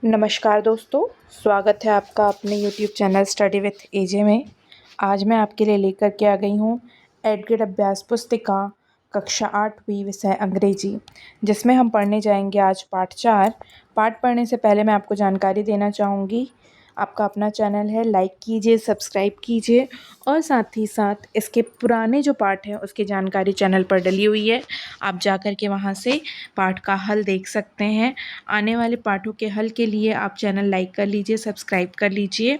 नमस्कार दोस्तों, स्वागत है आपका अपने YouTube चैनल स्टडी विथ एजे में। आज मैं आपके लिए लेकर के आ गई हूँ 8th ग्रेड अभ्यास पुस्तिका कक्षा 8वीं विषय अंग्रेजी, जिसमें हम पढ़ने जाएंगे आज पाठ 4। पाठ पढ़ने से पहले मैं आपको जानकारी देना चाहूँगी, आपका अपना चैनल है, लाइक कीजिए, सब्सक्राइब कीजिए और साथ ही साथ इसके पुराने जो पाठ हैं उसकी जानकारी चैनल पर डली हुई है। आप जाकर के वहाँ से पाठ का हल देख सकते हैं। आने वाले पाठों के हल के लिए आप चैनल लाइक कर लीजिए, सब्सक्राइब कर लीजिए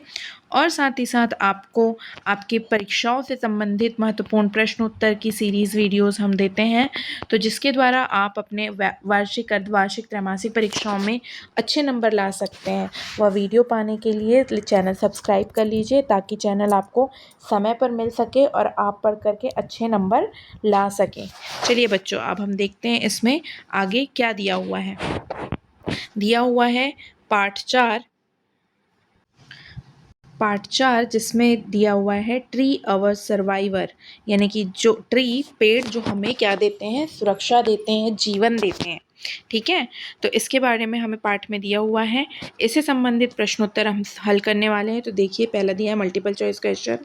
और साथ ही साथ आपको आपकी परीक्षाओं से संबंधित महत्वपूर्ण प्रश्न उत्तर की सीरीज़ वीडियोस हम देते हैं, तो जिसके द्वारा आप अपने वार्षिक, अर्धवार्षिक, त्रैमासिक परीक्षाओं में अच्छे नंबर ला सकते हैं। वह वीडियो पाने के लिए चैनल सब्सक्राइब कर लीजिए ताकि चैनल आपको समय पर मिल सके और आप पढ़ करके अच्छे नंबर ला सकें। चलिए बच्चों, अब हम देखते हैं इसमें आगे क्या दिया हुआ है। दिया हुआ है पार्ट 4 जिसमें दिया हुआ है ट्री अवर सर्वाइवर, यानी कि जो ट्री, पेड़ जो हमें क्या देते हैं, सुरक्षा देते हैं, जीवन देते हैं। ठीक है, तो इसके बारे में हमें पाठ में दिया हुआ है। इससे संबंधित प्रश्नोत्तर हम हल करने वाले हैं। तो देखिए, पहला दिया है multiple choice question.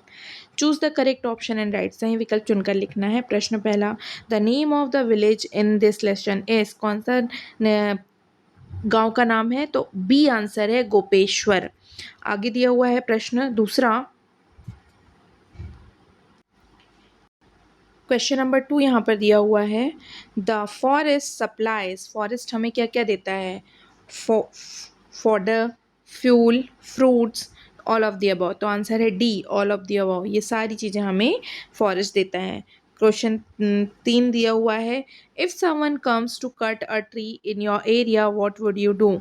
Choose the correct option and right, सही विकल्प चुनकर लिखना है। प्रश्न पहला, the name of the village in this lesson is, कौन सा गांव का नाम है? तो बी आंसर है, गोपेश्वर। आगे दिया हुआ है प्रश्न दूसरा, क्वेश्चन नंबर 2 यहाँ पर दिया हुआ है, द फॉरेस्ट सप्लाईज, फॉरेस्ट हमें क्या क्या देता है? Fodder, fuel, fruits, all of the above. तो आंसर है D, all of the above. ये सारी चीज़ें हमें फॉरेस्ट देता है। क्वेश्चन 3 दिया हुआ है, if someone comes to cut a tree in your area what would you do?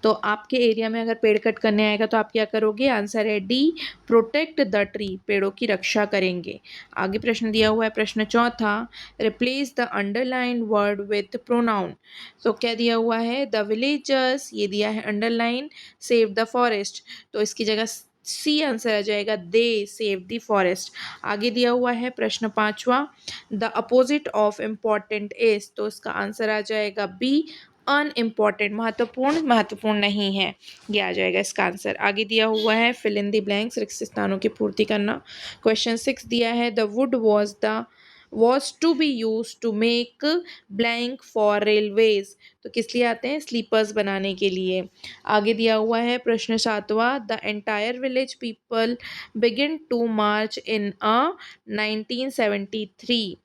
तो आपके एरिया में अगर पेड़ कट करने आएगा तो आप क्या करोगे? आंसर है डी, प्रोटेक्ट द ट्री, पेड़ों की रक्षा करेंगे। आगे प्रश्न दिया हुआ है, प्रश्न चौथा, replace the underline word with pronoun. तो क्या दिया हुआ है? द विलेजर्स, ये दिया है अंडरलाइन, सेव द फॉरेस्ट, तो इसकी जगह सी आंसर आ जाएगा, दे सेव द फॉरेस्ट। आगे दिया हुआ है प्रश्न पांचवा, the opposite of important is, तो इसका आंसर आ जाएगा बी, अनइम्पॉर्टेंट, महत्वपूर्ण नहीं है, ये आ जाएगा इसका आंसर। आगे दिया हुआ है फिल इन द ब्लैंक्स, रिक्त स्थानों की पूर्ति करना। क्वेश्चन 6 दिया है, the wood was to be use to make blank for railways, तो किस लिए आते हैं? स्लीपर्स बनाने के लिए। आगे दिया हुआ है प्रश्न 7वां, the entire village people begin to march in 1973।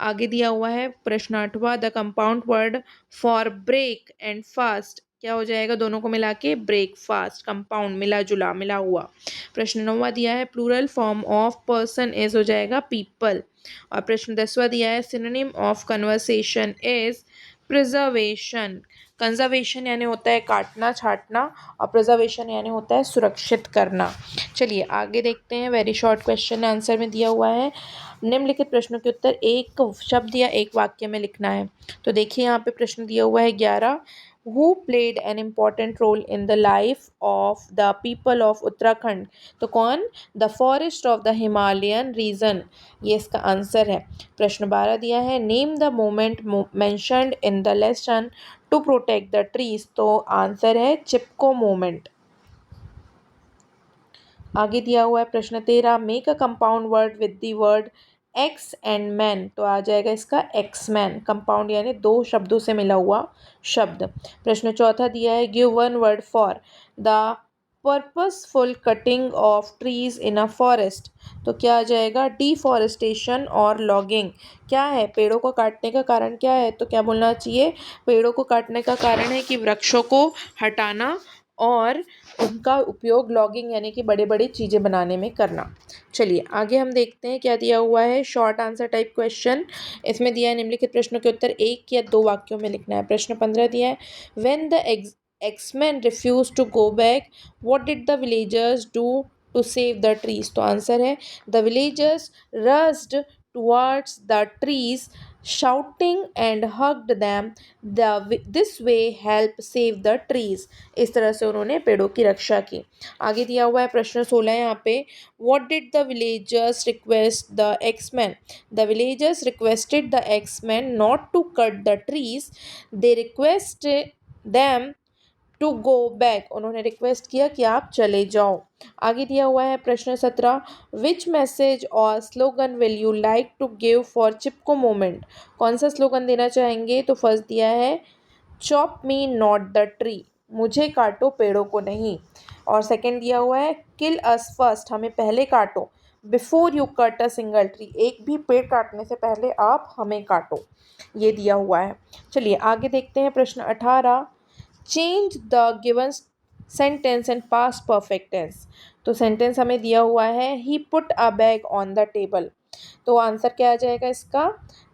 आगे दिया हुआ है प्रश्न 8वां, the compound word for break and fast, क्या हो जाएगा? दोनों को मिला के ब्रेकफास्ट, कंपाउंड, मिला जुला, मिला हुआ। प्रश्न 9वां दिया है, plural form of person is, हो जाएगा पीपल। और प्रश्न 10वां दिया है, synonym of conversation is preservation. Conservation यानी होता है काटना छाटना और प्रिजर्वेशन यानी होता है सुरक्षित करना। चलिए आगे देखते हैं। वेरी शॉर्ट क्वेश्चन आंसर में दिया हुआ है, निम्नलिखित प्रश्नों के उत्तर एक शब्द या एक वाक्य में लिखना है। तो देखिए यहाँ पे प्रश्न दिया हुआ है 11, who played an important role in the life of the people of Uttarakhand, तो कौन? The forest of the Himalayan region, ये इसका आंसर है। प्रश्न 12 दिया है, name the movement mentioned in the lesson to protect the trees, तो आंसर है चिपको मोमेंट। आगे दिया हुआ है प्रश्न 13, make a compound word with the word X and man, तो आ जाएगा इसका एक्स मैन, कंपाउंड यानी दो शब्दों से मिला हुआ शब्द। प्रश्न चौथा दिया है, give one word for the purposeful cutting of trees in a forest, तो क्या आ जाएगा? डिफॉरेस्टेशन और लॉगिंग। क्या है? पेड़ों को काटने का कारण क्या है? तो क्या बोलना चाहिए? पेड़ों को काटने का कारण है कि वृक्षों को हटाना और उनका उपयोग लॉगिंग यानी कि बड़े बड़े चीज़ें बनाने में करना। चलिए आगे हम देखते हैं क्या दिया हुआ है, शॉर्ट आंसर टाइप क्वेश्चन। इसमें दिया है, निम्नलिखित प्रश्नों के उत्तर एक या दो वाक्यों में लिखना है। प्रश्न 15 दिया है, when the axeman refuse to go back what did the villagers do to save the trees, तो आंसर है the villagers rushed towards the trees shouting and hugged them, this way help save the trees, इस तरह से उन्होंने पेड़ों की रक्षा की। आगे दिया हुआ है प्रश्न 16 यहाँ पे, what did the villagers request the X-Men, the villagers requested the X-Men not to cut the trees, they requested them to go back, उन्होंने रिक्वेस्ट किया कि आप चले जाओ। आगे दिया हुआ है प्रश्न 17, which message or slogan will you like to give for Chipko movement, कौन सा स्लोगन देना चाहेंगे? तो फर्स्ट दिया है chop me not the tree, मुझे काटो पेड़ों को नहीं। और सेकंड दिया हुआ है किल अस फर्स्ट, हमें पहले काटो। Before you cut a single tree, एक भी पेड़ काटने से पहले आप हमें काटो, ये दिया हुआ है। चलिए आगे देखते हैं प्रश्न 18, change the given sentence and past perfect tense. तो सेंटेंस हमें दिया हुआ है he put a bag on the table, तो आंसर क्या आ जाएगा इसका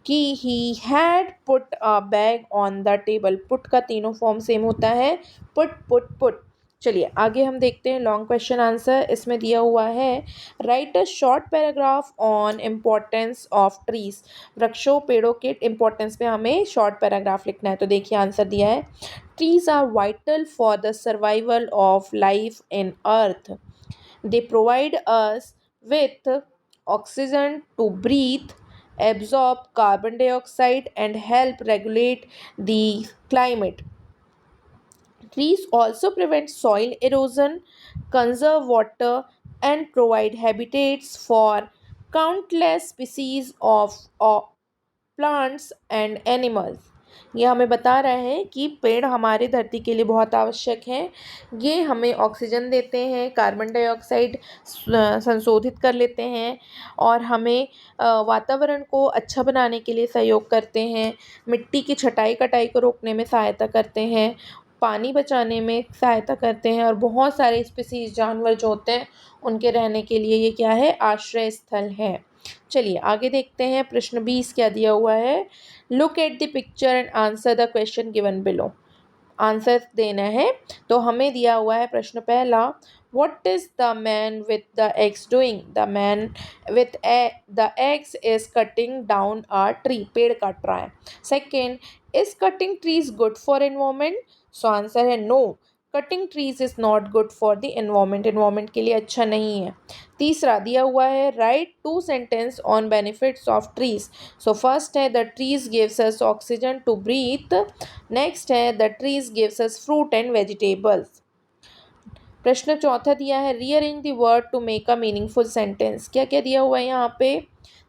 कि he had put a bag on the table. Put का तीनों फॉर्म सेम होता है, पुट पुट पुट। चलिए आगे हम देखते हैं लॉन्ग क्वेश्चन आंसर। इसमें दिया हुआ है right a short paragraph on importance of trees, वृक्षों पेड़ों के इम्पोर्टेंस पे हमें शॉर्ट पैराग्राफ लिखना है। तो देखिए आंसर दिया है trees are vital for the survival of life in earth. They provide us with oxygen to breathe, absorb carbon dioxide and help regulate the climate. Trees also prevent soil erosion, conserve water, and provide habitats for countless species of plants and animals. ये हमें बता रहे हैं कि पेड़ हमारे धरती के लिए बहुत आवश्यक हैं। ये हमें ऑक्सीजन देते हैं, कार्बन डाइऑक्साइड संशोधित कर लेते हैं और हमें वातावरण को अच्छा बनाने के लिए सहयोग करते हैं, मिट्टी की छटाई कटाई को रोकने में सहायता करते हैं, पानी बचाने में सहायता करते हैं और बहुत सारे स्पीसीज जानवर जो होते हैं उनके रहने के लिए ये क्या है, आश्रय स्थल है। चलिए आगे देखते हैं प्रश्न 20 क्या दिया हुआ है, look at the picture and answer the question given below. Answer देना है, तो हमें दिया हुआ है प्रश्न पहला, what is the man with the axe doing? The man with the axe is cutting down a tree, पेड़ काट रहा है। Second, is cutting trees good for environment? So answer है no, cutting trees is not good for the environment, environment के लिए अच्छा नहीं है। तीसरा दिया हुआ है write 2 sentence on benefits of trees. So first है the trees gives us oxygen to breathe, next है the trees gives us fruit and vegetables. प्रश्न चौथा दिया है rearrange the word to make a meaningful sentence. क्या क्या दिया हुआ है यहाँ पे?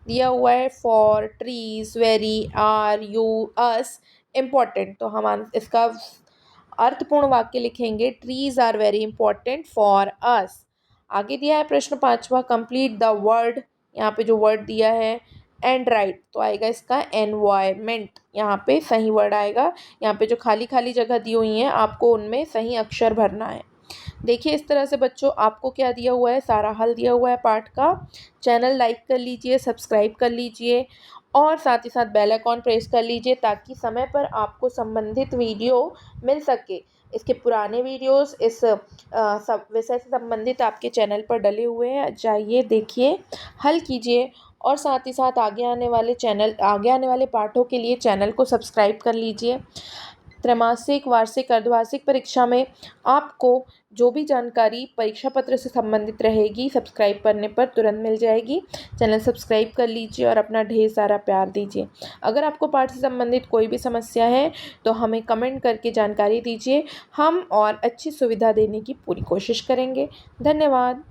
दिया हुआ है for, trees, very, are, you, us, important. तो हम इसका अर्थपूर्ण वाक्य लिखेंगे trees are very important for us. आगे दिया है प्रश्न पांचवा कंप्लीट द वर्ड, यहाँ पे जो वर्ड दिया है एंड राइट, तो आएगा इसका एनवायरमेंट, यहाँ पे सही वर्ड आएगा। यहाँ पे जो खाली खाली जगह दी हुई है आपको उनमें सही अक्षर भरना है। देखिए इस तरह से बच्चों आपको क्या दिया हुआ है, सारा हल दिया हुआ है पाठ का। चैनल लाइक कर लीजिए, सब्सक्राइब कर लीजिए और साथ ही साथ बेल आइकॉन प्रेस कर लीजिए ताकि समय पर आपको संबंधित वीडियो मिल सके। इसके पुराने वीडियोस इस सब विषय से संबंधित आपके चैनल पर डले हुए हैं, जाइए देखिए, हल कीजिए और साथ ही साथ आगे आने वाले पाठों के लिए चैनल को सब्सक्राइब कर लीजिए। त्रैमासिक, वार्षिक, अर्धवार्षिक परीक्षा में आपको जो भी जानकारी परीक्षा पत्र से संबंधित रहेगी सब्सक्राइब करने पर तुरंत मिल जाएगी। चैनल सब्सक्राइब कर लीजिए और अपना ढेर सारा प्यार दीजिए। अगर आपको पाठ से संबंधित कोई भी समस्या है तो हमें कमेंट करके जानकारी दीजिए, हम और अच्छी सुविधा देने की पूरी कोशिश करेंगे। धन्यवाद।